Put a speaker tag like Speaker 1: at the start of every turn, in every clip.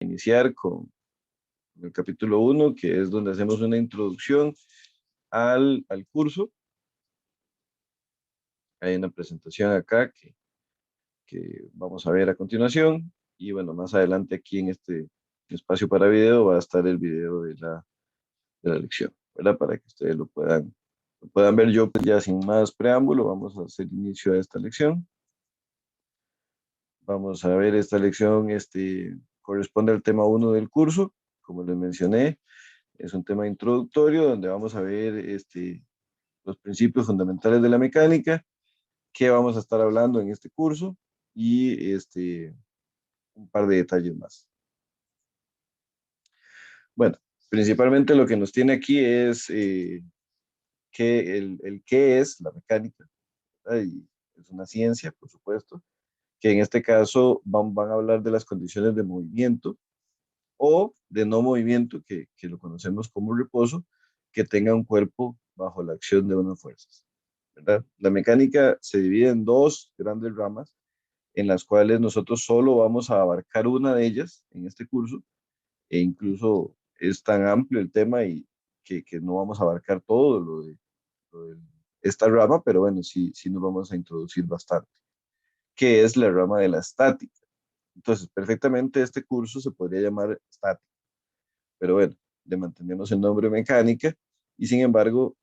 Speaker 1: Iniciar con el capítulo 1, que es donde hacemos una introducción al curso. Hay una presentación acá que vamos a ver a continuación. Y bueno, más adelante aquí en este espacio para video va a estar el video de la lección, ¿verdad? Para que ustedes lo puedan ver. Yo pues, ya sin más preámbulo, vamos a hacer inicio a esta lección. Vamos a ver esta lección, corresponde al tema 1 del curso, como les mencioné. Es un tema introductorio donde vamos a ver los principios fundamentales de la mecánica, qué vamos a estar hablando en este curso y un par de detalles más. Bueno, principalmente lo que nos tiene aquí es el qué es la mecánica, ¿verdad? Y es una ciencia, por supuesto, que en este caso van a hablar de las condiciones de movimiento o de no movimiento, que lo conocemos como reposo, que tenga un cuerpo bajo la acción de unas fuerzas, ¿verdad? La mecánica se divide en dos grandes ramas, en las cuales nosotros solo vamos a abarcar una de ellas en este curso, e incluso es tan amplio el tema y que no vamos a abarcar todo lo de esta rama, pero bueno, sí nos vamos a introducir bastante, que es la rama de la estática. Entonces, perfectamente este curso se podría llamar estática, pero bueno, le mantenemos el nombre mecánica y sin embargo,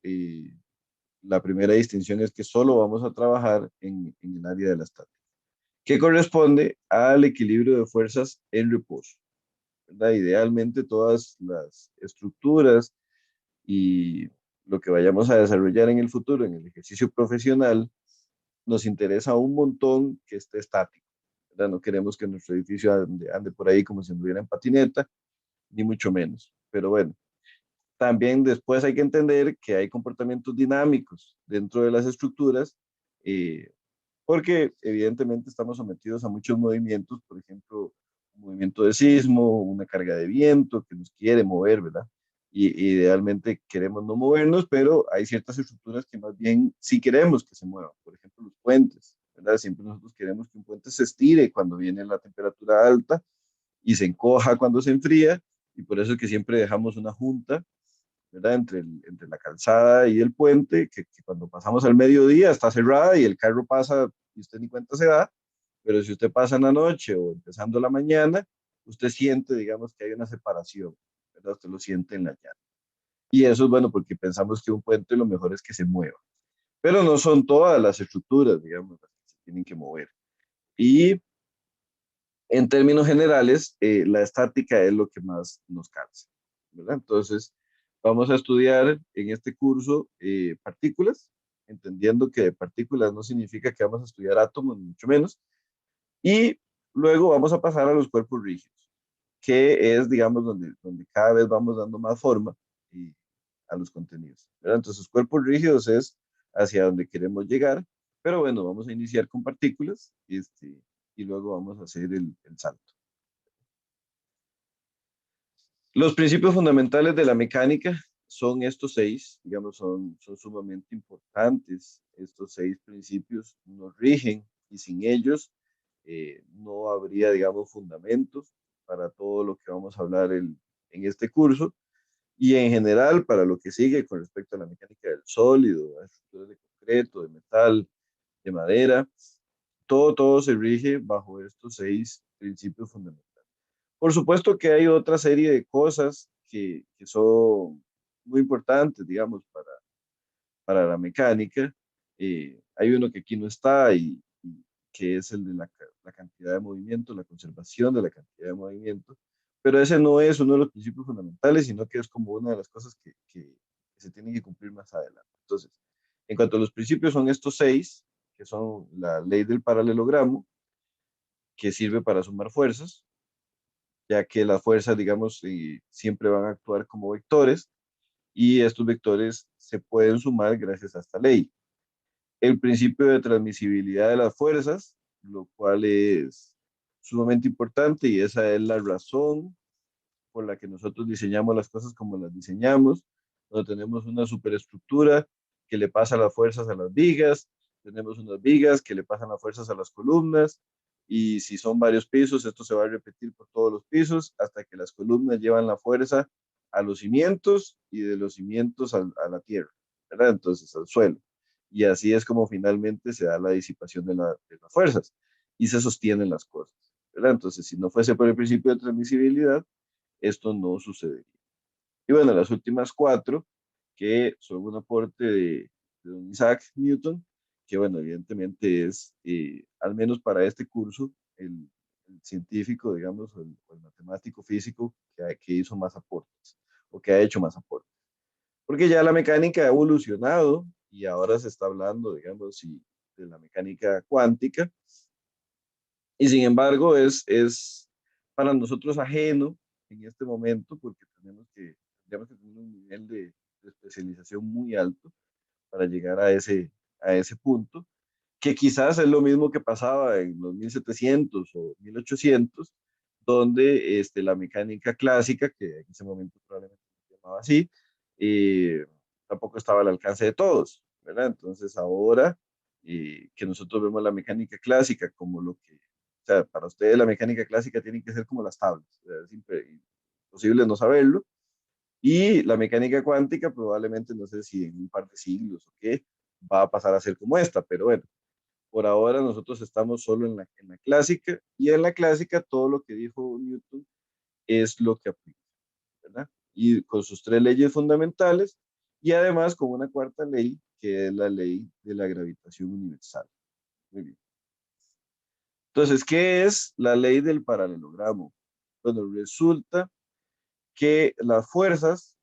Speaker 1: la primera distinción es que solo vamos a trabajar en el área de la estática, que corresponde al equilibrio de fuerzas en reposo, ¿verdad? Idealmente todas las estructuras y lo que vayamos a desarrollar en el futuro, en el ejercicio profesional, nos interesa un montón que esté estático, ¿verdad? No queremos que nuestro edificio ande por ahí como si anduviera en patineta, ni mucho menos. Pero bueno, también después hay que entender que hay comportamientos dinámicos dentro de las estructuras, eh, porque evidentemente estamos sometidos a muchos movimientos, por ejemplo, un movimiento de sismo, una carga de viento que nos quiere mover, ¿verdad? Y idealmente queremos no movernos, pero hay ciertas estructuras que más bien sí queremos que se muevan, por ejemplo, los puentes, ¿verdad? Siempre nosotros queremos que un puente se estire cuando viene la temperatura alta y se encoja cuando se enfría, y por eso es que siempre dejamos una junta, ¿verdad? Entre la calzada y el puente, que cuando pasamos al mediodía está cerrada y el carro pasa y usted ni cuenta se da, pero si usted pasa en la noche o empezando la mañana, usted siente, digamos, que hay una separación, ¿verdad? Usted lo siente en la llanta. Y eso es bueno porque pensamos que un puente lo mejor es que se mueva, pero no son todas las estructuras, digamos, las que se tienen que mover. Y en términos generales, la estática es lo que más nos cansa, ¿verdad? Entonces, vamos a estudiar en este curso partículas, entendiendo que partículas no significa que vamos a estudiar átomos, ni mucho menos, y luego vamos a pasar a los cuerpos rígidos, que es, digamos, donde cada vez vamos dando más forma y, a los contenidos, ¿verdad? Entonces, cuerpos rígidos es hacia donde queremos llegar, pero bueno, vamos a iniciar con partículas y luego vamos a hacer el salto. Los principios fundamentales de la mecánica son estos seis, digamos, son sumamente importantes. Estos seis principios nos rigen y sin ellos no habría, digamos, fundamentos para todo lo que vamos a hablar en este curso y en general para lo que sigue con respecto a la mecánica del sólido, a estructuras de concreto, de metal, de madera. Todo se rige bajo estos seis principios fundamentales. Por supuesto que hay otra serie de cosas que son muy importantes, digamos, para la mecánica. Hay uno que aquí no está y que es el de la cantidad de movimiento, la conservación de la cantidad de movimiento, pero ese no es uno de los principios fundamentales, sino que es como una de las cosas que se tienen que cumplir más adelante. Entonces, en cuanto a los principios, son estos seis, que son la ley del paralelogramo, que sirve para sumar fuerzas, ya que las fuerzas, digamos, siempre van a actuar como vectores y estos vectores se pueden sumar gracias a esta ley. El principio de transmisibilidad de las fuerzas, lo cual es sumamente importante y esa es la razón por la que nosotros diseñamos las cosas como las diseñamos, donde tenemos una superestructura que le pasa las fuerzas a las vigas, tenemos unas vigas que le pasan las fuerzas a las columnas, y si son varios pisos, esto se va a repetir por todos los pisos hasta que las columnas llevan la fuerza a los cimientos y de los cimientos a la tierra, ¿verdad? Entonces al suelo. Y así es como finalmente se da la disipación de las fuerzas y se sostienen las cosas, ¿verdad? Entonces, si no fuese por el principio de transmisibilidad, esto no sucedería. Y bueno, las últimas cuatro, que son un aporte de don Isaac Newton, que bueno, evidentemente es, al menos para este curso, el científico, digamos, o el matemático físico que hizo más aportes, o que ha hecho más aportes. Porque ya la mecánica ha evolucionado y ahora se está hablando, digamos, de la mecánica cuántica, y sin embargo es para nosotros ajeno en este momento porque tenemos que tener un nivel de especialización muy alto para llegar a ese punto, que quizás es lo mismo que pasaba en los 1700 o 1800, donde la mecánica clásica, que en ese momento probablemente se llamaba así, eh, tampoco estaba al alcance de todos, ¿verdad? Entonces ahora que nosotros vemos la mecánica clásica como lo que, o sea, para ustedes la mecánica clásica tiene que ser como las tablas, o sea, es imposible no saberlo, y la mecánica cuántica probablemente, no sé si en un par de siglos o qué, va a pasar a ser como esta, pero bueno, por ahora nosotros estamos solo en la clásica, y en la clásica todo lo que dijo Newton es lo que aplica, ¿verdad? Y con sus tres leyes fundamentales, y además con una cuarta ley, que es la ley de la gravitación universal. Muy bien. Entonces, ¿qué es la ley del paralelogramo? Bueno, resulta que las fuerzas,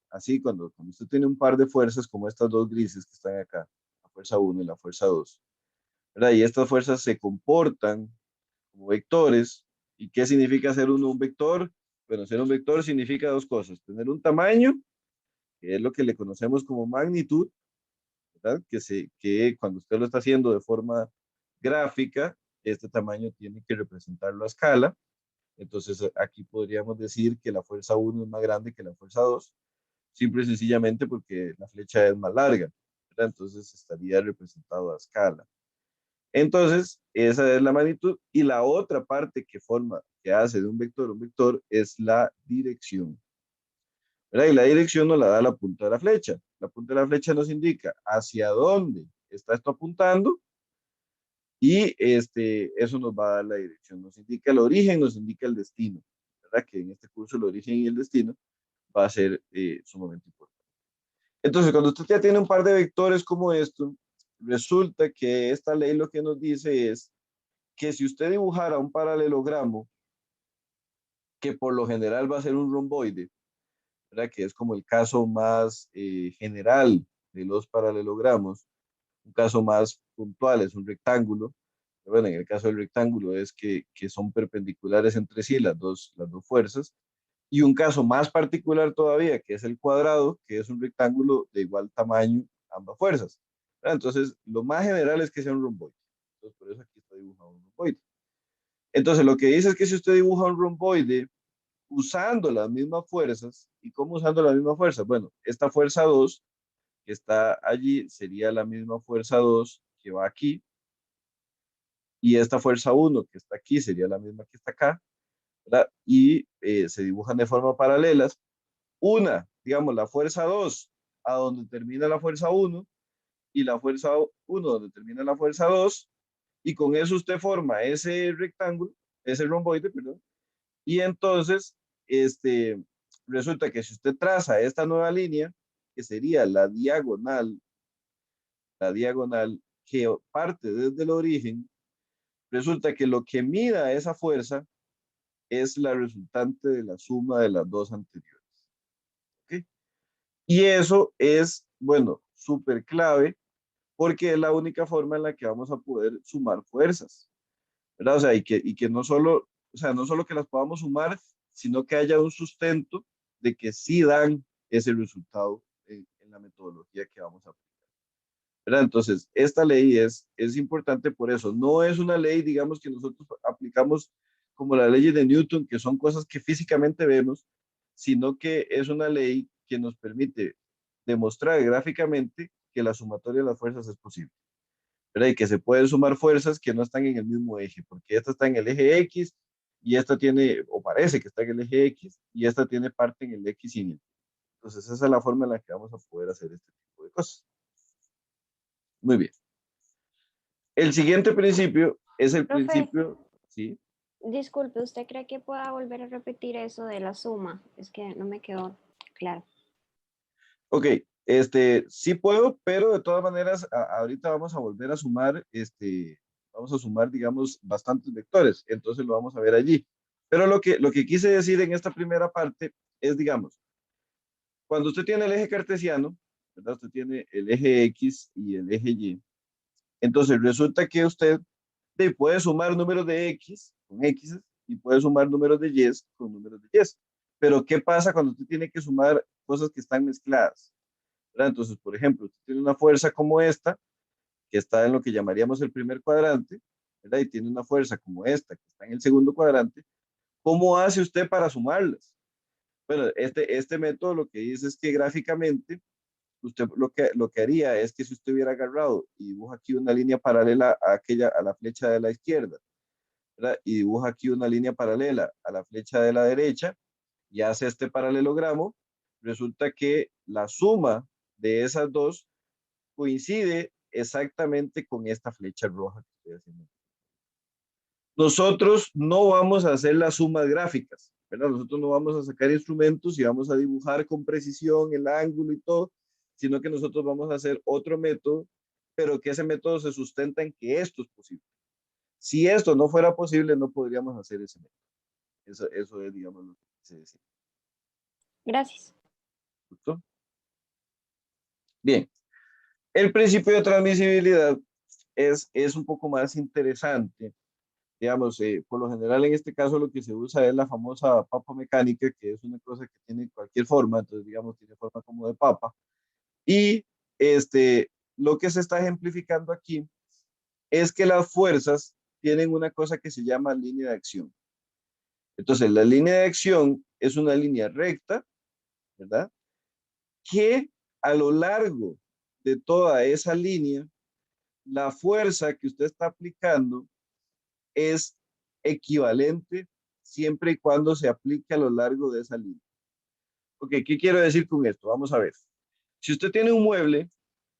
Speaker 1: así cuando usted tiene un par de fuerzas como estas dos grises que están acá, la fuerza uno y la fuerza 2, ¿verdad? Y estas fuerzas se comportan como vectores. ¿Y qué significa ser uno un vector? Bueno, ser un vector significa dos cosas: tener un tamaño, que es lo que le conocemos como magnitud, ¿verdad? Que cuando usted lo está haciendo de forma gráfica, este tamaño tiene que representarlo a escala. Entonces aquí podríamos decir que la fuerza uno es más grande que la fuerza 2, simple y sencillamente porque la flecha es más larga, ¿verdad? Entonces estaría representado a escala. Entonces, esa es la magnitud. Y la otra parte que hace de un vector, es la dirección, ¿verdad? Y la dirección nos la da la punta de la flecha. La punta de la flecha nos indica hacia dónde está esto apuntando, y eso nos va a dar la dirección. Nos indica el origen, nos indica el destino, ¿verdad? Que en este curso el origen y el destino va a ser sumamente importante. Entonces, cuando usted ya tiene un par de vectores como esto, resulta que esta ley lo que nos dice es que si usted dibujara un paralelogramo, que por lo general va a ser un romboide, ¿verdad? Que es como el caso más general de los paralelogramos, un caso más puntual es un rectángulo. Bueno, en el caso del rectángulo es que son perpendiculares entre sí las dos fuerzas. Y un caso más particular todavía, que es el cuadrado, que es un rectángulo de igual tamaño, ambas fuerzas, ¿verdad? Entonces, lo más general es que sea un romboide. Entonces, por eso aquí está dibujado un romboide. Entonces, lo que dice es que si usted dibuja un romboide usando las mismas fuerzas, ¿y cómo usando las mismas fuerzas? Bueno, esta fuerza 2 que está allí sería la misma fuerza 2 que va aquí, y esta fuerza uno que está aquí sería la misma que está acá, ¿verdad? Y se dibujan de forma paralelas. Una, digamos, la fuerza 2 a donde termina la fuerza uno, y la fuerza uno donde termina la fuerza 2, y con eso usted forma ese rectángulo, ese romboide, perdón. Y entonces, este, resulta que si usted traza esta nueva línea, que sería la diagonal que parte desde el origen, resulta que lo que mida esa fuerza es la resultante de la suma de las dos anteriores. ¿Okay? Y eso es, bueno, súper clave porque es la única forma en la que vamos a poder sumar fuerzas, ¿verdad? O sea, y que no solo, o sea, no solo que las podamos sumar, sino que haya un sustento de que sí dan ese resultado en la metodología que vamos a aplicar, ¿verdad? Entonces, esta ley es importante por eso. No es una ley, digamos, que nosotros aplicamos como las leyes de Newton, que son cosas que físicamente vemos, sino que es una ley que nos permite demostrar gráficamente que la sumatoria de las fuerzas es posible. ¿verdad? Y que se pueden sumar fuerzas que no están en el mismo eje, porque esta está en el eje X y esta tiene, o parece que está en el eje X, y esta tiene parte en el X y en el Y. Entonces esa es la forma en la que vamos a poder hacer este tipo de cosas. Muy bien. El siguiente principio es el
Speaker 2: Profe,
Speaker 1: principio, ¿sí?
Speaker 2: disculpe, ¿usted cree que pueda volver a repetir eso de la suma? Es que no me quedó claro.
Speaker 1: Ok, sí puedo, pero de todas maneras, ahorita vamos a volver a sumar, vamos a sumar, digamos, bastantes vectores, entonces lo vamos a ver allí. Pero lo que quise decir en esta primera parte es, digamos, cuando usted tiene el eje cartesiano, ¿verdad? Usted tiene el eje X y el eje Y, entonces resulta que usted puede sumar números de X con X y puede sumar números de Y con números de Y. Pero ¿qué pasa cuando usted tiene que sumar cosas que están mezcladas? ¿Verdad? Entonces, por ejemplo, usted tiene una fuerza como esta, que está en lo que llamaríamos el primer cuadrante, ¿verdad? Y tiene una fuerza como esta, que está en el segundo cuadrante. ¿Cómo hace usted para sumarlas? Bueno, este método lo que dice es que gráficamente, usted lo que haría es que si usted hubiera agarrado y dibuja aquí una línea paralela a la flecha de la izquierda, ¿verdad? Y dibuja aquí una línea paralela a la flecha de la derecha y hace este paralelogramo, resulta que la suma de esas dos coincide exactamente con esta flecha roja que estoy haciendo. Nosotros no vamos a hacer las sumas gráficas, ¿verdad? Nosotros no vamos a sacar instrumentos y vamos a dibujar con precisión el ángulo y todo, sino que nosotros vamos a hacer otro método, pero que ese método se sustenta en que esto es posible. Si esto no fuera posible, no podríamos hacer ese método. Eso es, digamos, lo que se decía.
Speaker 2: Gracias.
Speaker 1: ¿Justo? Bien, el principio de transmisibilidad es un poco más interesante. Digamos, por lo general en este caso lo que se usa es la famosa papa mecánica, que es una cosa que tiene cualquier forma, entonces digamos tiene forma como de papa. Y lo que se está ejemplificando aquí es que las fuerzas tienen una cosa que se llama línea de acción. Entonces la línea de acción es una línea recta, ¿verdad? Que a lo largo de toda esa línea, la fuerza que usted está aplicando es equivalente siempre y cuando se aplique a lo largo de esa línea. Ok, ¿qué quiero decir con esto? Vamos a ver. Si usted tiene un mueble,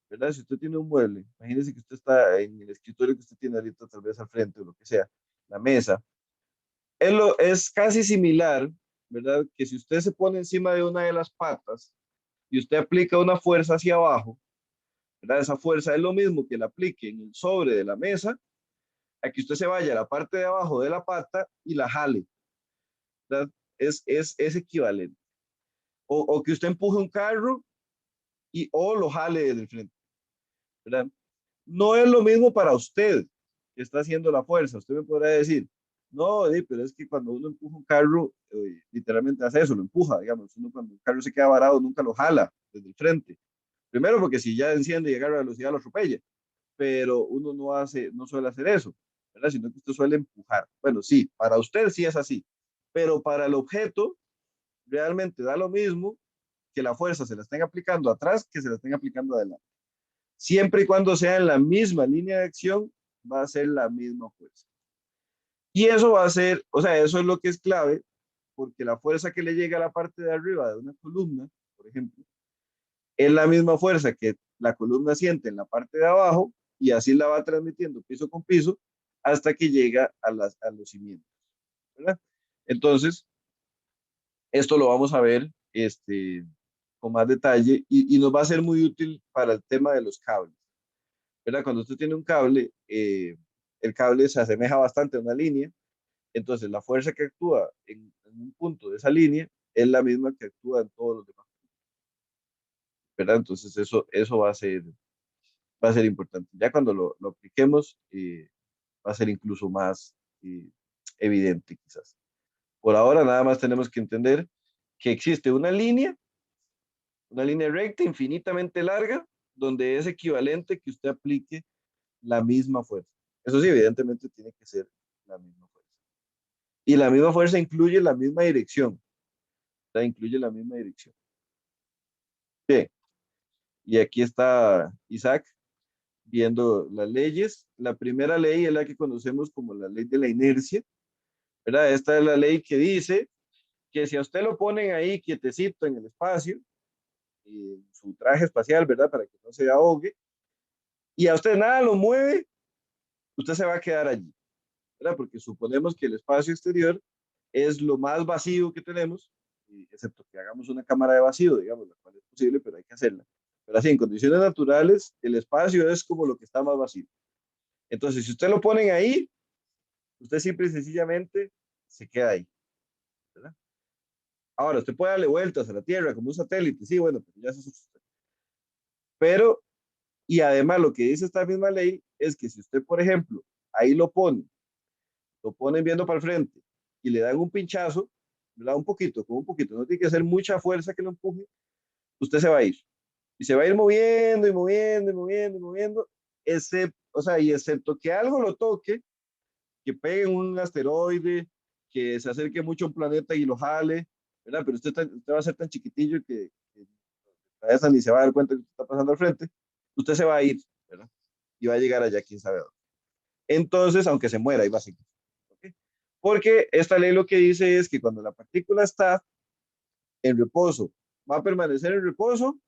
Speaker 1: ¿verdad? Si usted tiene un mueble, imagínese que usted está en el escritorio que usted tiene ahorita, tal vez al frente o lo que sea, la mesa. Es casi similar, ¿verdad? Que si usted se pone encima de una de las patas y usted aplica una fuerza hacia abajo, ¿verdad? Esa fuerza es lo mismo que la aplique en el sobre de la mesa, a que usted se vaya a la parte de abajo de la pata y la jale, ¿verdad? Es equivalente. O que usted empuje un carro o lo jale desde el frente, ¿verdad? No es lo mismo para usted que está haciendo la fuerza. Usted me podrá decir, no, pero es que cuando uno empuja un carro, literalmente hace eso, lo empuja, digamos. Uno cuando el carro se queda varado nunca lo jala desde el frente. Primero porque si ya enciende y agarra velocidad lo atropella, pero uno no suele hacer eso, ¿verdad? Sino que usted suele empujar. Bueno, sí, para usted sí es así, pero para el objeto realmente da lo mismo que la fuerza se la estén aplicando atrás que se la estén aplicando adelante. Siempre y cuando sea en la misma línea de acción, va a ser la misma fuerza. Y eso va a ser, o sea, eso es lo que es clave, porque la fuerza que le llega a la parte de arriba de una columna, por ejemplo, es la misma fuerza que la columna siente en la parte de abajo y así la va transmitiendo piso con piso hasta que llega a los cimientos, ¿verdad? Entonces, esto lo vamos a ver con más detalle y nos va a ser muy útil para el tema de los cables, ¿verdad? Cuando usted tiene un cable, el cable se asemeja bastante a una línea, entonces la fuerza que actúa en un punto de esa línea es la misma que actúa en todos los demás, ¿verdad? Entonces eso va a ser importante. Ya cuando lo apliquemos, va a ser incluso más evidente quizás. Por ahora nada más tenemos que entender que existe una línea recta infinitamente larga, donde es equivalente que usted aplique la misma fuerza. Eso sí, evidentemente tiene que ser la misma fuerza. Y la misma fuerza incluye la misma dirección. Incluye la misma dirección. Bien, y aquí está Isaac. viendo las leyes. La primera ley es la que conocemos como la ley de la inercia, ¿verdad? Esta es la ley que dice que si a usted lo ponen ahí quietecito en el espacio, en su traje espacial, ¿verdad? Para que no se ahogue, y a usted nada lo mueve, usted se va a quedar allí, ¿verdad? Porque suponemos que el espacio exterior es lo más vacío que tenemos, excepto que hagamos una cámara de vacío, digamos, la cual es posible, pero hay que hacerla. Pero así, en condiciones naturales, el espacio es como lo que está más vacío. Entonces, si usted lo ponen ahí, usted simple y sencillamente se queda ahí, ¿verdad? Ahora, usted puede darle vueltas a la Tierra como un satélite, sí, bueno, pero ya eso es otro. Pero, y además lo que dice esta misma ley es que si usted, por ejemplo, ahí lo ponen viendo para el frente y le dan un pinchazo, le da un poquito, con un poquito, no tiene que hacer mucha fuerza que lo empuje, usted se va a ir. Y se va a ir moviendo y moviendo y moviendo y moviendo, o sea, y excepto que algo lo toque, que pegue un asteroide, que se acerque mucho a un planeta y lo jale, ¿verdad? Pero usted va a ser tan chiquitillo que a esa ni se va a dar cuenta que está pasando al frente, usted se va a ir, ¿verdad? Y va a llegar allá, quién sabe dónde. Entonces, aunque se muera, ahí va a seguir. ¿Okay? Porque esta ley lo que dice es que cuando la partícula está en reposo, va a permanecer en reposo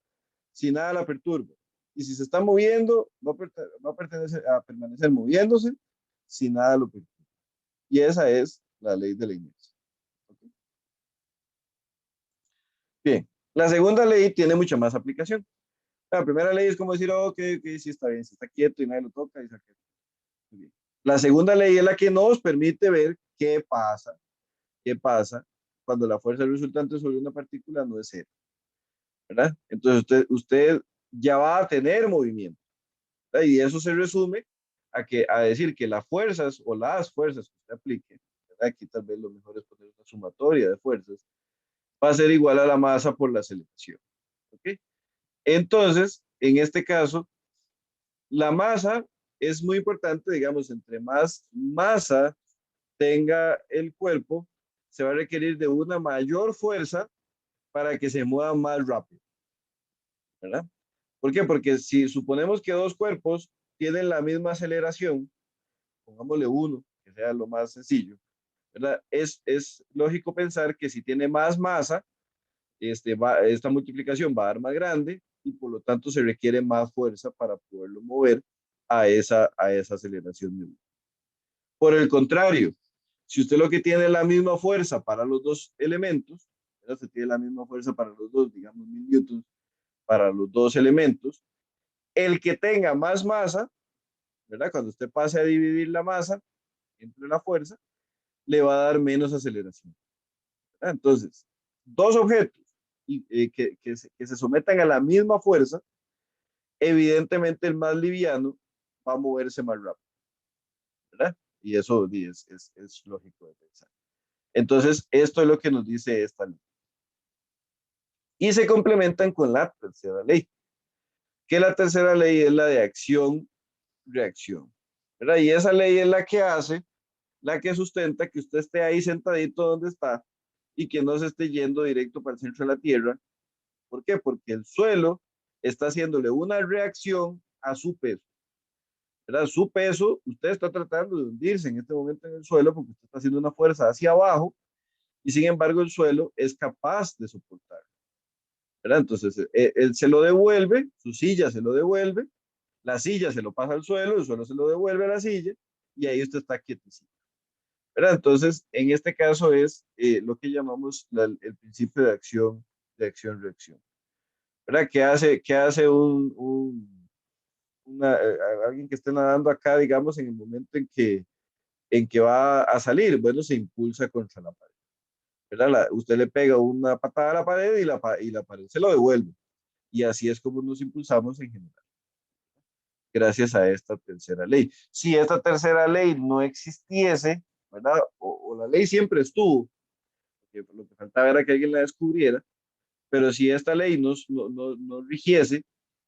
Speaker 1: si nada la perturba. Y si se está moviendo, va a permanecer moviéndose si nada lo perturba. Y esa es la ley de la inercia. ¿Okay? Bien, la segunda ley tiene mucha más aplicación. La primera ley es como decir, oh, que sí está bien, si está quieto y nadie lo toca. Y saca. Muy bien. La segunda ley es la que nos permite ver qué pasa cuando la fuerza resultante sobre una partícula no es cero, ¿verdad? Entonces usted ya va a tener movimiento, ¿verdad? Y eso se resume a decir que las fuerzas o las fuerzas que usted aplique, ¿verdad? Aquí tal vez lo mejor es poner una sumatoria de fuerzas, va a ser igual a la masa por la aceleración, ¿ok? Entonces, en este caso, la masa es muy importante, digamos, entre más masa tenga el cuerpo, se va a requerir de una mayor fuerza para que se mueva más rápido, ¿verdad? ¿Por qué? Porque si suponemos que dos cuerpos tienen la misma aceleración, pongámosle uno, que sea lo más sencillo, ¿verdad? Es lógico pensar que si tiene más masa, esta multiplicación va a dar más grande y por lo tanto se requiere más fuerza para poderlo mover a esa aceleración de uno. Por el contrario, si usted lo que tiene es la misma fuerza para los dos elementos, ¿verdad? Se tiene la misma fuerza para los dos, digamos 1000 newtons para los dos elementos, el que tenga más masa, ¿verdad? Cuando usted pase a dividir la masa entre la fuerza, le va a dar menos aceleración, ¿verdad? Entonces, dos objetos que se sometan a la misma fuerza, evidentemente el más liviano va a moverse más rápido, ¿verdad? Y eso es lógico de pensar. Entonces, esto es lo que nos dice esta ley. Y se complementan con la tercera ley, que la tercera ley es la de acción-reacción, ¿verdad? Y esa ley es la que sustenta que usted esté ahí sentadito donde está y que no se esté yendo directo para el centro de la Tierra. ¿Por qué? Porque el suelo está haciéndole una reacción a su peso, ¿verdad? Su peso, usted está tratando de hundirse en este momento en el suelo porque usted está haciendo una fuerza hacia abajo y sin embargo el suelo es capaz de soportar, ¿verdad? Entonces, él se lo devuelve, su silla se lo devuelve, la silla se lo pasa al suelo, el suelo se lo devuelve a la silla y ahí usted está quietecito, ¿verdad? Entonces, en este caso es lo que llamamos el principio de acción-reacción, ¿verdad? ¿Qué hace alguien que esté nadando acá, digamos, en el momento en que va a salir? Bueno, se impulsa contra la pared, ¿verdad? Usted le pega una patada a la pared y la pared se lo devuelve. Y así es como nos impulsamos en general, gracias a esta tercera ley. Si esta tercera ley no existiese, ¿verdad? O la ley siempre estuvo, porque lo que faltaba era que alguien la descubriera, pero si esta ley nos rigiese,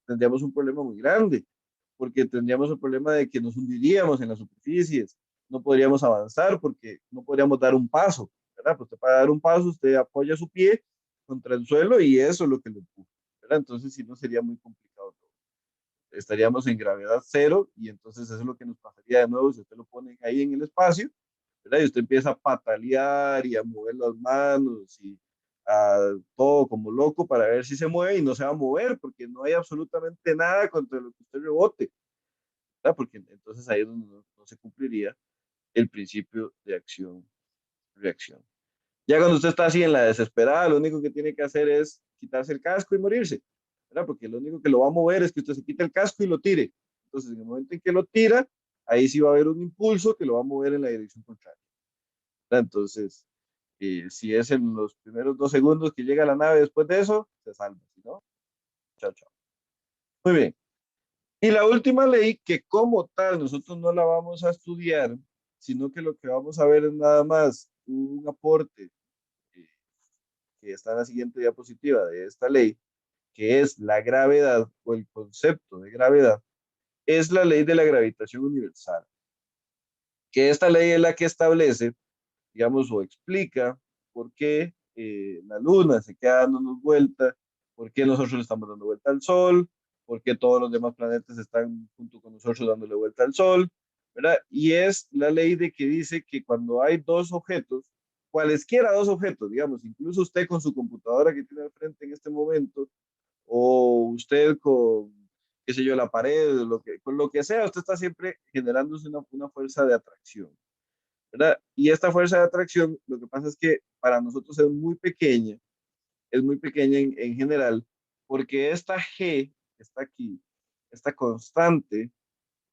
Speaker 1: tendríamos un problema muy grande, porque tendríamos el problema de que nos hundiríamos en las superficies, no podríamos avanzar porque no podríamos dar un paso, ¿verdad? Pues para dar un paso usted apoya su pie contra el suelo y eso es lo que lo empuja, ¿verdad? Entonces sí no sería muy complicado todo. estaríamos en gravedad cero y entonces eso es lo que nos pasaría de nuevo si usted lo pone ahí en el espacio, ¿verdad? Y usted empieza a patalear y a mover las manos y a todo como loco para ver si se mueve y no se va a mover porque no hay absolutamente nada contra lo que usted rebote, ¿verdad? Porque entonces ahí es donde no se cumpliría el principio de acción-reacción. Ya cuando usted está así en la desesperada, lo único que tiene que hacer es quitarse el casco y morirse, ¿verdad? Porque lo único que lo va a mover es que usted se quite el casco y lo tire. Entonces, en el momento en que lo tira, ahí sí va a haber un impulso que lo va a mover en la dirección contraria, ¿verdad? Entonces, si es en los primeros 2 segundos que llega la nave después de eso, se salva, si no, chao, chao. Muy bien. Y la última ley, que como tal nosotros no la vamos a estudiar, sino que lo que vamos a ver es nada más un aporte eh, que está en la siguiente diapositiva de esta ley, que es la gravedad o el concepto de gravedad, es la ley de la gravitación universal, que esta ley es la que establece, digamos, o explica por qué la luna se queda dándonos vuelta, por qué nosotros le estamos dando vuelta al sol, por qué todos los demás planetas están junto con nosotros dándole vuelta al sol, ¿verdad? Y es la ley de que dice que cuando hay dos objetos, cualesquiera dos objetos, digamos, incluso usted con su computadora que tiene al frente en este momento, o usted con, qué sé yo, la pared, con lo que sea, usted está siempre generándose una fuerza de atracción, ¿verdad? Y esta fuerza de atracción, lo que pasa es que para nosotros es muy pequeña en general, porque esta G, que está aquí, esta constante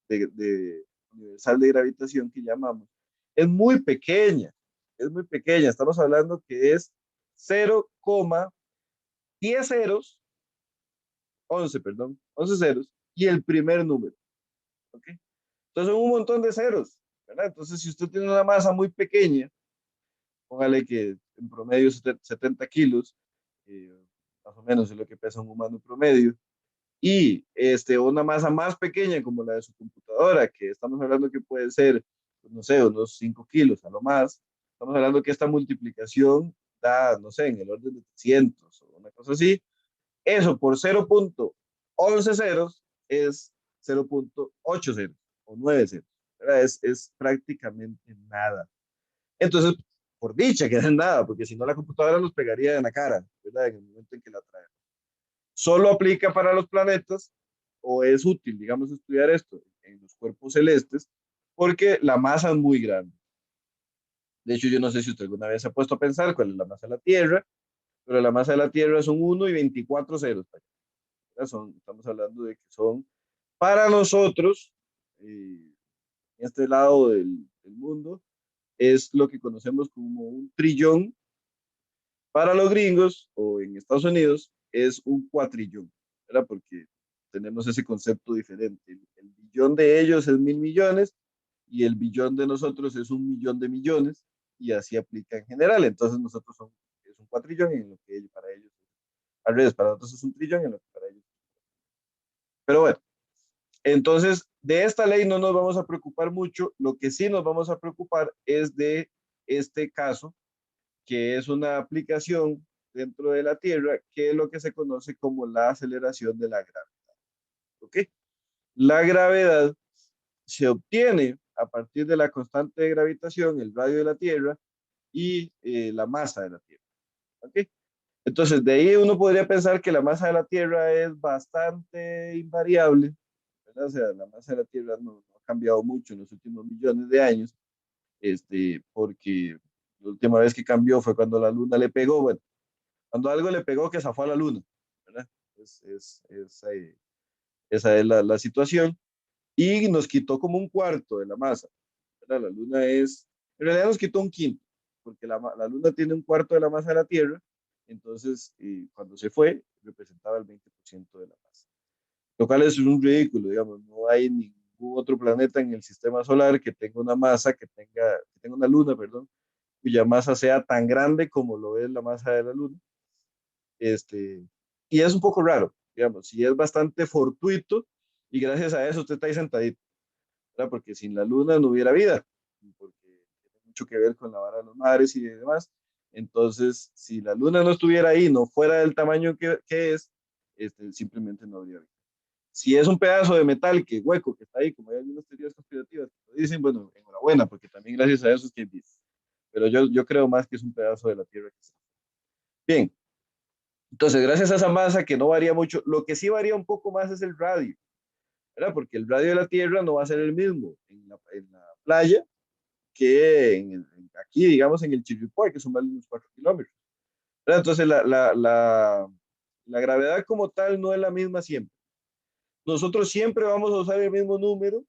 Speaker 1: de universal de gravitación que llamamos, es muy pequeña, estamos hablando que es 0,10 ceros 11, perdón, 11 ceros y el primer número, ¿ok? Entonces son un montón de ceros, ¿verdad? Entonces si usted tiene una masa muy pequeña, póngale que en promedio 70 kilos, eh, más o menos es lo que pesa un humano promedio, y una masa más pequeña como la de su computadora, que estamos hablando que puede ser, pues, no sé, unos 5 kilos a lo más, estamos hablando que esta multiplicación da, no sé, en el orden de 300 o una cosa así, eso por 0,11 ceros es 0,8 ceros o 9 ceros. Es prácticamente nada. Entonces, por dicha que es nada, porque si no la computadora nos pegaría en la cara, ¿verdad? En el momento en que la trae. Solo aplica para los planetas o es útil, digamos, estudiar esto en los cuerpos celestes porque la masa es muy grande. De hecho, yo no sé si usted alguna vez se ha puesto a pensar cuál es la masa de la Tierra, pero la masa de la Tierra son 1 y 24 ceros. Estamos hablando de que son para nosotros, en este lado del mundo, es lo que conocemos como un trillón. Para los gringos o en Estados Unidos es un cuatrillón, ¿verdad? Porque tenemos ese concepto diferente. El billón de ellos es 1.000 millones y el billón de nosotros es 1 millón de millones y así aplica en general. Entonces es un cuatrillón en lo que para ellos, al revés, para nosotros es un trillón en lo que para ellos. Pero bueno, entonces, de esta ley no nos vamos a preocupar mucho. Lo que sí nos vamos a preocupar es de este caso, que es una aplicación dentro de la Tierra, que es lo que se conoce como la aceleración de la gravedad. ¿Ok? La gravedad se obtiene a partir de la constante de gravitación, el radio de la Tierra y la masa de la Tierra. ¿Ok? Entonces, de ahí uno podría pensar que la masa de la Tierra es bastante invariable, ¿verdad? O sea, la masa de la Tierra no ha cambiado mucho en los últimos millones de años, porque la última vez que cambió fue cuando la Luna le pegó, bueno, cuando algo le pegó que zafó a la Luna, ¿verdad? Esa es la situación, y nos quitó como un cuarto de la masa, ¿verdad? La Luna en realidad nos quitó un quinto, porque la Luna tiene un cuarto de la masa de la Tierra, entonces cuando se fue representaba el 20% de la masa, lo cual es un ridículo, digamos, no hay ningún otro planeta en el sistema solar que tenga una masa, que tenga una luna, perdón, cuya masa sea tan grande como lo es la masa de la luna. Y es un poco raro, digamos, y es bastante fortuito, y gracias a eso usted está ahí sentadito, ¿verdad? Porque sin la luna no hubiera vida, porque tiene mucho que ver con la vara de los mares y demás. Entonces, si la luna no estuviera ahí, no fuera del tamaño que es, simplemente no habría vida. Si es un pedazo de metal que hueco, que está ahí, como hay algunas teorías conspirativas que lo dicen, bueno, enhorabuena, porque también gracias a eso es que vive. Pero yo creo más que es un pedazo de la Tierra que está. Bien, entonces gracias a esa masa que no varía mucho, lo que sí varía un poco más es el radio, ¿verdad? Porque el radio de la Tierra no va a ser el mismo en la playa que aquí, digamos, en el Chirripó, que son más de unos 4 kilómetros. ¿Verdad? Entonces la gravedad como tal no es la misma siempre. Nosotros siempre vamos a usar el mismo número,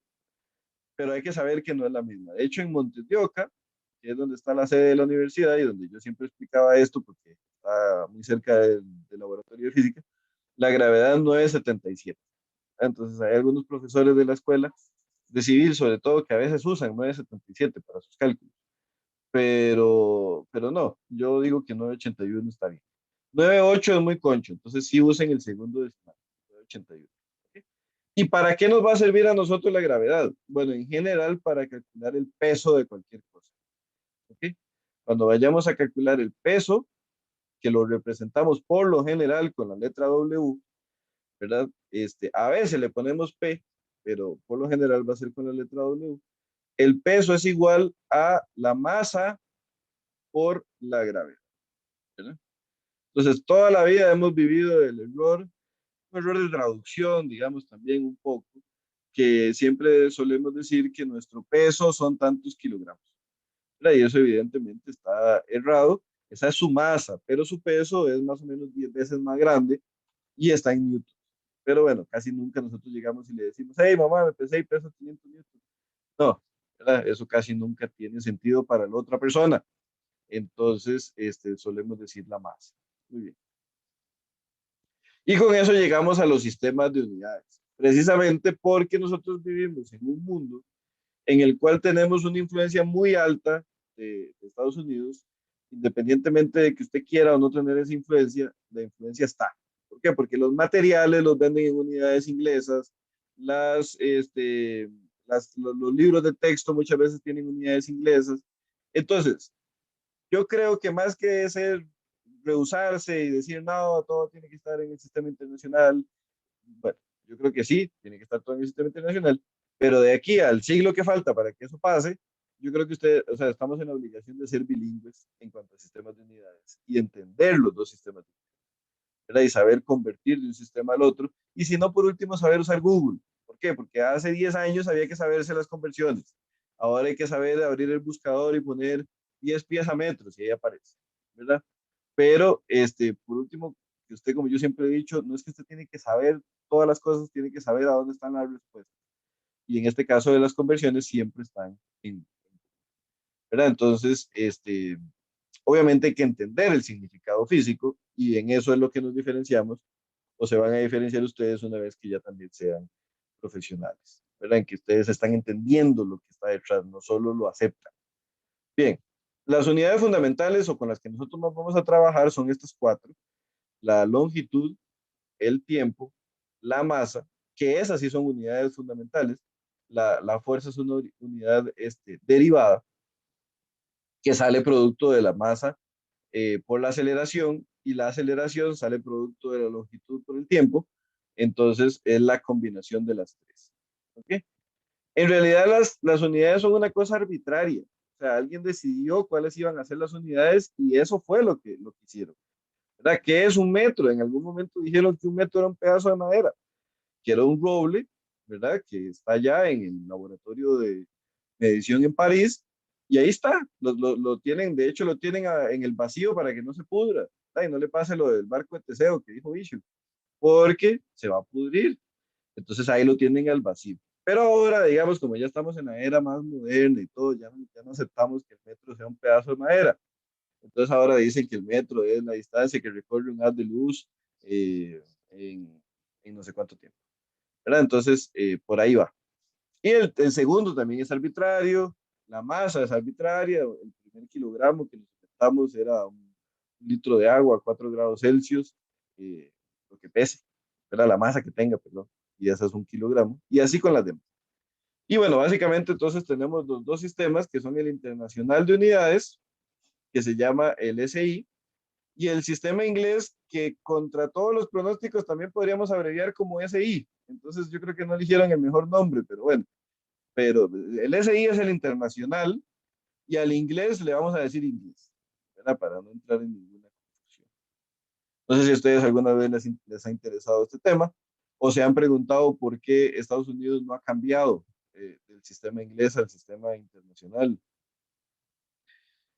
Speaker 1: pero hay que saber que no es la misma. De hecho, en Montes de Oca, que es donde está la sede de la universidad y donde yo siempre explicaba esto, porque está muy cerca del laboratorio de física, la gravedad no es 77. Entonces, hay algunos profesores de la escuela de civil, sobre todo, que a veces usan 9,77 para sus cálculos, pero no, yo digo que 9,81 está bien. 9,8 es muy concho, entonces sí usen el segundo decimal, 9,81. ¿Ok? ¿Y para qué nos va a servir a nosotros la gravedad? Bueno, en general para calcular el peso de cualquier cosa. ¿Ok? Cuando vayamos a calcular el peso, que lo representamos por lo general con la letra W, ¿verdad? A veces le ponemos P, pero por lo general va a ser con la letra W. El peso es igual a la masa por la gravedad, ¿verdad? Entonces, toda la vida hemos vivido el error, un error de traducción, digamos también un poco, que siempre solemos decir que nuestro peso son tantos kilogramos, ¿verdad? Y eso evidentemente está errado. Esa es su masa, pero su peso es más o menos 10 veces más grande y está en newtons. Pero bueno, casi nunca nosotros llegamos y le decimos, hey mamá, me pesé y peso 500 newtons. No, ¿verdad? Eso casi nunca tiene sentido para la otra persona. Entonces, solemos decir la masa. Muy bien. Y con eso llegamos a los sistemas de unidades, precisamente porque nosotros vivimos en un mundo en el cual tenemos una influencia muy alta de Estados Unidos, independientemente de que usted quiera o no tener esa influencia, la influencia está. ¿Por qué? Porque los materiales los venden en unidades inglesas, los libros de texto muchas veces tienen unidades inglesas. Entonces, yo creo que más que ser rehusarse y decir, no, todo tiene que estar en el sistema internacional, bueno, yo creo que sí, tiene que estar todo en el sistema internacional, pero de aquí al siglo que falta para que eso pase, yo creo que o sea, estamos en la obligación de ser bilingües en cuanto a sistemas de unidades y entender los dos sistemas de unidades, ¿verdad? Y saber convertir de un sistema al otro, y si no, por último, saber usar Google. ¿Por qué? Porque hace 10 años había que saberse las conversiones. Ahora hay que saber abrir el buscador y poner 10 pies a metros y ahí aparece, ¿verdad? Pero, por último, que usted, como yo siempre he dicho, no es que usted tiene que saber todas las cosas, tiene que saber a dónde están las respuestas. Y en este caso de las conversiones siempre están ¿verdad? Entonces, obviamente hay que entender el significado físico y en eso es lo que nos diferenciamos o se van a diferenciar ustedes una vez que ya también sean profesionales, ¿verdad? En que ustedes están entendiendo lo que está detrás, no solo lo aceptan. Bien, las unidades fundamentales o con las que nosotros más vamos a trabajar son estas cuatro: la longitud, el tiempo, la masa, que esas sí son unidades fundamentales. La fuerza es una unidad derivada que sale producto de la masa por la aceleración, y la aceleración sale producto de la longitud por el tiempo. Entonces es la combinación de las tres. ¿Okay? En realidad las unidades son una cosa arbitraria. O sea, alguien decidió cuáles iban a ser las unidades y eso fue lo que hicieron. ¿Verdad? ¿Qué es un metro? En algún momento dijeron que un metro era un pedazo de madera, que era un roble, ¿verdad? Que está allá en el laboratorio de medición en París, y ahí está, lo tienen, de hecho lo tienen en el vacío para que no se pudra, ¿verdad? Y no le pase lo del barco de Teseo que dijo Bishop, porque se va a pudrir. Entonces ahí lo tienen al vacío. Pero ahora, digamos, como ya estamos en la era más moderna y todo, ya no aceptamos que el metro sea un pedazo de madera. Entonces ahora dicen que el metro es la distancia que recorre un haz de luz en no sé cuánto tiempo, ¿verdad? Entonces, por ahí va. Y el segundo también es arbitrario, la masa es arbitraria, el primer kilogramo que nos inventamos era un litro de agua a 4 grados Celsius, lo que pese, era la masa que tenga, perdón, y esa es un kilogramo, y así con las demás. Y bueno, básicamente entonces tenemos los dos sistemas que son el internacional de unidades, que se llama el SI, Y el sistema inglés, que contra todos los pronósticos también podríamos abreviar como SI. Entonces yo creo que no eligieron el mejor nombre, pero bueno. Pero el SI es el internacional y al inglés le vamos a decir inglés, ¿verdad? Para no entrar en ninguna confusión. No sé si a ustedes alguna vez les ha interesado este tema o se han preguntado por qué Estados Unidos no ha cambiado del sistema inglés al sistema internacional.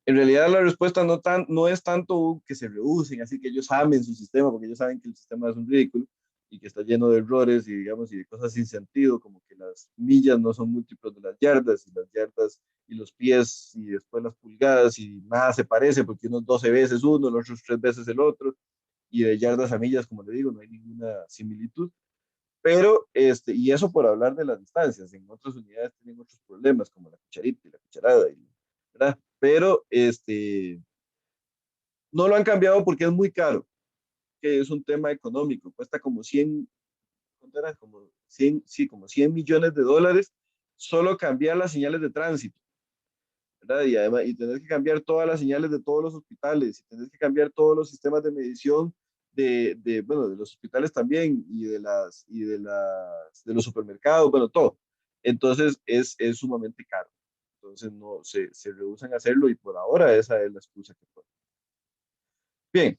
Speaker 1: En realidad la respuesta no es tanto que se rehúsen, así que ellos amen su sistema, porque ellos saben que el sistema es un ridículo y que está lleno de errores y, digamos, y de cosas sin sentido, como que las millas no son múltiplos de las yardas, y las yardas y los pies, y después las pulgadas, y nada se parece, porque unos 12 veces uno, los otros 3 veces el otro, y de yardas a millas, como le digo, no hay ninguna similitud. Pero, y eso por hablar de las distancias, en otras unidades tienen otros problemas, como la cucharita y la cucharada, ¿verdad? Pero, no lo han cambiado porque es muy caro, que es un tema económico, cuesta como 100, ¿cuánto era? Como 100, sí, como 100 millones de dólares solo cambiar las señales de tránsito, ¿verdad? Y además, y tener que cambiar todas las señales de todos los hospitales, y tener que cambiar todos los sistemas de medición bueno, de los hospitales también, de los supermercados, bueno, todo. Entonces, es sumamente caro. Entonces, no, se rehusan a hacerlo y por ahora esa es la excusa que ponen. Bien,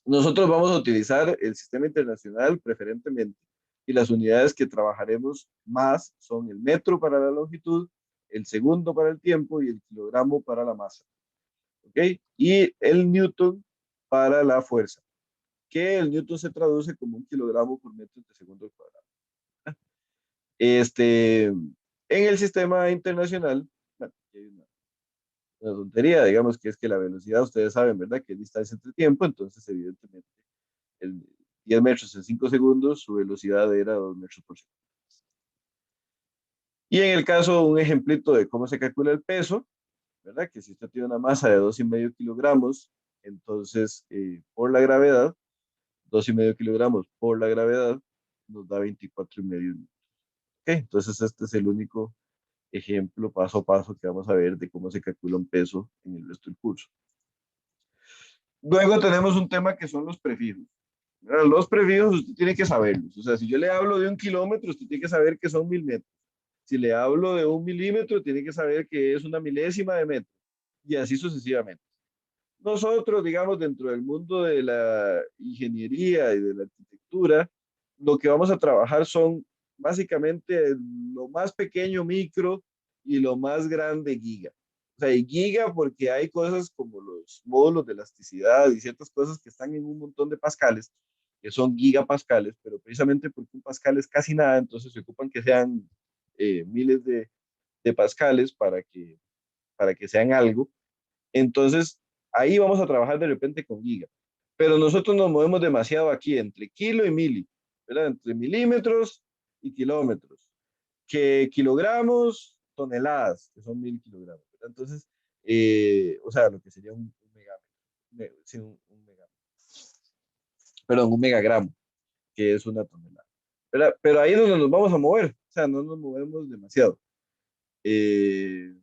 Speaker 1: nosotros vamos a utilizar el sistema internacional preferentemente y las unidades que trabajaremos más son el metro para la longitud, el segundo para el tiempo y el kilogramo para la masa. ¿Ok? Y el newton para la fuerza, que el newton se traduce como un kilogramo por metro de segundo al cuadrado. En el sistema internacional, bueno, aquí hay una tontería, digamos que es que la velocidad, ustedes saben, ¿verdad? Que es distancia entre tiempo, entonces evidentemente el 10 metros en 5 segundos, su velocidad era 2 metros por segundo. Y en el caso, un ejemplito de cómo se calcula el peso, ¿verdad? Que si usted tiene una masa de 2,5 kilogramos, entonces por la gravedad, 2,5 kilogramos por la gravedad nos da 24,5 newtons. ¿Okay? Entonces este es el único ejemplo paso a paso que vamos a ver de cómo se calcula un peso en el resto del curso. Luego tenemos un tema que son los prefijos. Los prefijos usted tiene que saberlos. O sea, si yo le hablo de 1 kilómetro, usted tiene que saber que son 1000 metros. Si le hablo de 1 milímetro, tiene que saber que es una milésima de metro. Y así sucesivamente. Nosotros, digamos, dentro del mundo de la ingeniería y de la arquitectura, lo que vamos a trabajar son básicamente lo más pequeño micro y lo más grande giga. O sea, y giga porque hay cosas como los módulos de elasticidad y ciertas cosas que están en un montón de pascales, que son gigapascales, pero precisamente porque un pascal es casi nada, entonces se ocupan que sean miles de pascales para que sean algo. Entonces, ahí vamos a trabajar de repente con giga. Pero nosotros nos movemos demasiado aquí entre kilo y mili, ¿verdad? Entre milímetros y kilómetros. Que kilogramos, toneladas, que son 1000 kilogramos, ¿verdad? Entonces, o sea, lo que sería un megámetro, sí, un megámetro, perdón, un megagramo, que es una tonelada. ¿Verdad? Pero ahí es donde nos vamos a mover, o sea, no nos movemos demasiado. Eh,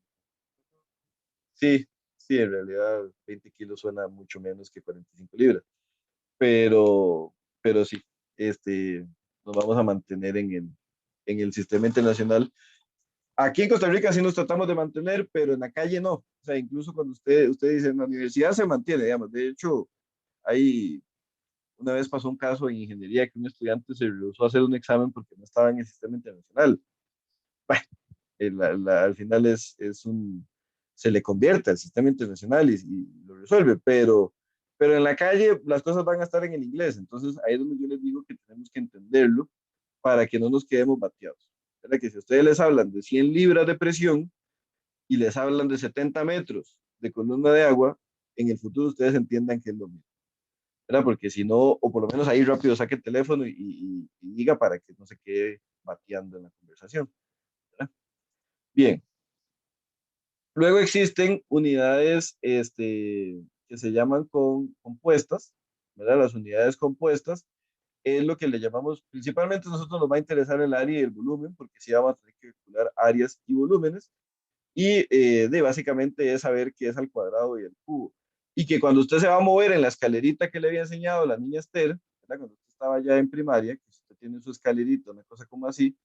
Speaker 1: sí, sí, en realidad 20 kilos suena mucho menos que 45 libras. Pero sí, nos vamos a mantener en el sistema internacional. Aquí en Costa Rica sí nos tratamos de mantener, pero en la calle no. O sea, incluso cuando usted dice en la universidad se mantiene, digamos. De hecho, hay, una vez pasó un caso en ingeniería que un estudiante se rehusó a hacer un examen porque no estaba en el sistema internacional. Bueno, al final se le convierte al sistema internacional y lo resuelve, pero en la calle las cosas van a estar en el inglés, entonces ahí es donde yo les digo que tenemos que entenderlo para que no nos quedemos bateados. ¿Verdad? Que si ustedes les hablan de 100 libras de presión y les hablan de 70 metros de columna de agua, en el futuro ustedes entiendan que es lo mismo. ¿Verdad? Porque si no, o por lo menos ahí rápido saque el teléfono y diga para que no se quede bateando en la conversación. ¿Verdad? Bien, luego existen unidades que se llaman compuestas, ¿verdad? Las unidades compuestas es lo que le llamamos, principalmente a nosotros nos va a interesar el área y el volumen, porque sí vamos a tener que calcular áreas y volúmenes, y básicamente es saber qué es al cuadrado y al cubo. y que cuando usted se va a mover en la escalerita que le había enseñado la niña Esther, ¿verdad? Cuando usted estaba ya en primaria, que usted tiene su escalerita, una cosa como así,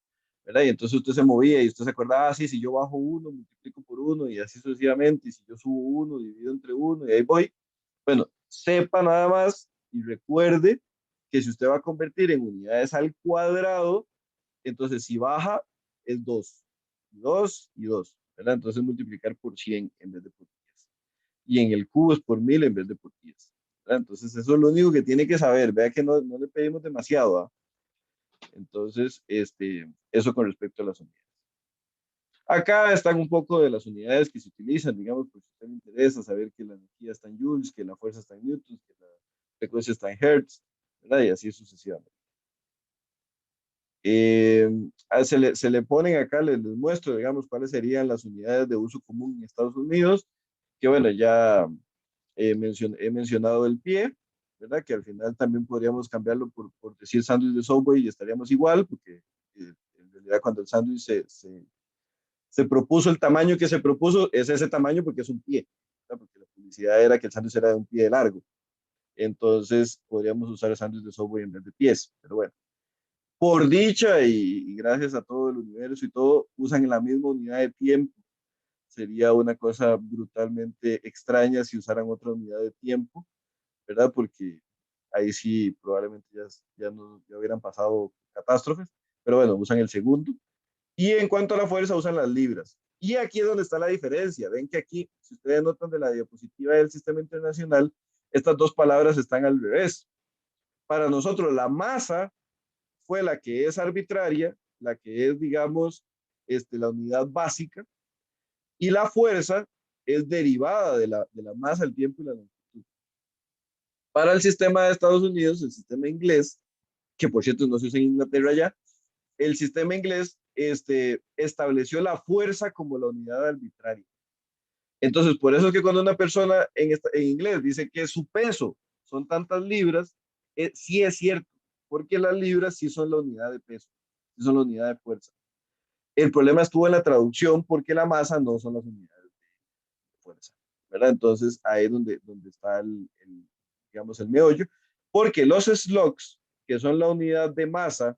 Speaker 1: ¿verdad? Y entonces usted se movía y usted se acordaba, ah, sí, si yo bajo uno, multiplico por uno y así sucesivamente, y si yo subo uno, divido entre uno y ahí voy. Bueno, sepa nada más y recuerde que si usted va a convertir en unidades al cuadrado, entonces si baja es 2, 2 y 2, ¿verdad? Entonces multiplicar por 100 en vez de por 10. Y en el cubo es por 1000 en vez de por 10. ¿Verdad? Entonces eso es lo único que tiene que saber. Vea que no le pedimos demasiado. ¿Ah? Entonces, eso con respecto a las unidades. Acá están un poco de las unidades que se utilizan, digamos, porque a usted le interesa saber que la energía está en joules, que la fuerza está en newtons, que la frecuencia está en hertz, ¿verdad? Y así sucesivamente. Se le ponen acá, les muestro, digamos, cuáles serían las unidades de uso común en Estados Unidos, que bueno, ya he mencionado el pie, ¿verdad? Que al final también podríamos cambiarlo por decir sándwich de Subway y estaríamos igual, porque en realidad cuando el sándwich se propuso el tamaño que se propuso, es ese tamaño porque es un pie, ¿verdad? Porque la publicidad era que el sándwich era de un pie largo. Entonces podríamos usar el sándwich de Subway en vez de pies, pero bueno. Por dicha y gracias a todo el universo y todo, usan la misma unidad de tiempo. Sería una cosa brutalmente extraña si usaran otra unidad de tiempo, ¿verdad? Porque ahí sí probablemente ya hubieran pasado catástrofes, pero bueno, usan el segundo. Y en cuanto a la fuerza, usan las libras. Y aquí es donde está la diferencia. Ven que aquí, si ustedes notan de la diapositiva del sistema internacional, estas dos palabras están al revés. Para nosotros, la masa fue la que es arbitraria, la que es, digamos, la unidad básica, y la fuerza es derivada de la masa, el tiempo y la longitud. Para el sistema de Estados Unidos, el sistema inglés, que por cierto no se usa en Inglaterra ya, el sistema inglés estableció la fuerza como la unidad arbitraria. Entonces, por eso es que cuando una persona en inglés dice que su peso son tantas libras, sí es cierto, porque las libras sí son la unidad de peso, sí son la unidad de fuerza. El problema estuvo en la traducción porque la masa no son las unidades de fuerza, ¿verdad? Entonces, ahí es donde está digamos, el meollo, porque los slugs, que son la unidad de masa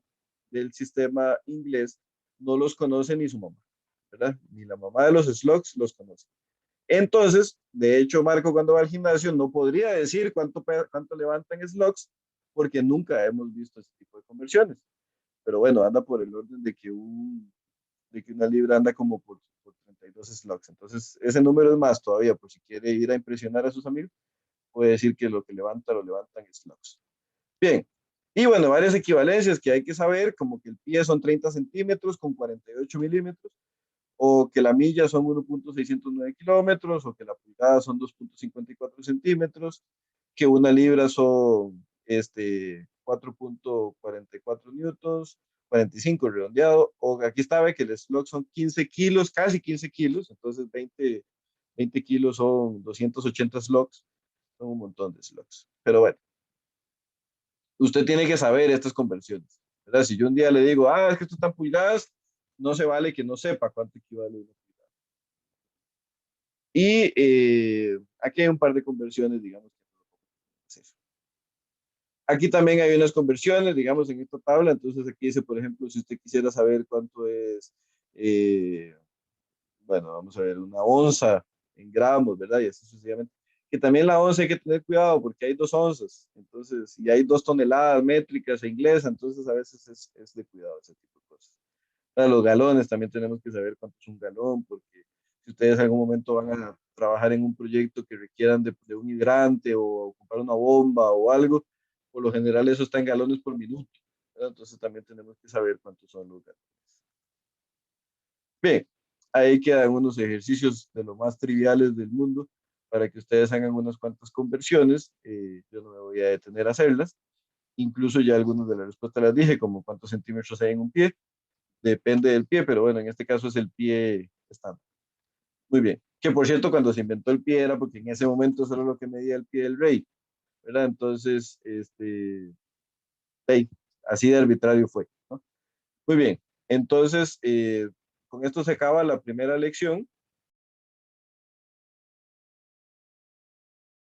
Speaker 1: del sistema inglés, no los conoce ni su mamá, ¿verdad? Ni la mamá de los slugs los conoce. Entonces, de hecho, Marco cuando va al gimnasio no podría decir cuánto levantan slugs porque nunca hemos visto ese tipo de conversiones. Pero bueno, anda por el orden de que una libra anda como por 32 slugs. Entonces, ese número es más todavía, por si quiere ir a impresionar a sus amigos, puede decir que lo que levanta lo levantan slugs. Bien, y bueno, varias equivalencias que hay que saber, como que el pie son 30 centímetros con 48 milímetros, o que la milla son 1.609 kilómetros, o que la pulgada son 2.54 centímetros, que una libra son 4.44 newtons, 45 redondeado, o aquí está, que el slug son 15 kilos, casi 15 kilos, entonces 20 kilos son 280 slugs, son un montón de slugs. Pero bueno, usted tiene que saber estas conversiones, ¿verdad? Si yo un día le digo, ah, es que esto están pulgadas, no se vale que no sepa cuánto equivale una pulgada. Y aquí hay un par de conversiones, digamos. Aquí también hay unas conversiones, digamos, en esta tabla. Entonces aquí dice, por ejemplo, si usted quisiera saber cuánto es, bueno, vamos a ver, una onza en gramos, ¿verdad? Y así sucesivamente. Que también la onza hay que tener cuidado porque hay 2 onzas, entonces, y hay 2 toneladas métricas e inglesas, entonces a veces es de cuidado ese tipo de cosas. Para los galones también tenemos que saber cuánto es un galón, porque si ustedes en algún momento van a trabajar en un proyecto que requieran de un hidrante o ocupar una bomba o algo, por lo general eso está en galones por minuto, ¿verdad? Entonces también tenemos que saber cuántos son los galones. Bien, ahí quedan unos ejercicios de lo más triviales del mundo para que ustedes hagan unas cuantas conversiones. Yo no me voy a detener a hacerlas. Incluso ya algunas de las respuestas las dije, como cuántos centímetros hay en un pie. Depende del pie, pero bueno, en este caso es el pie estándar. Muy bien. Que por cierto, cuando se inventó el pie era porque en ese momento solo lo que medía el pie del rey, ¿verdad? Entonces, hey, así de arbitrario fue, ¿no? Muy bien. Entonces, con esto se acaba la primera lección.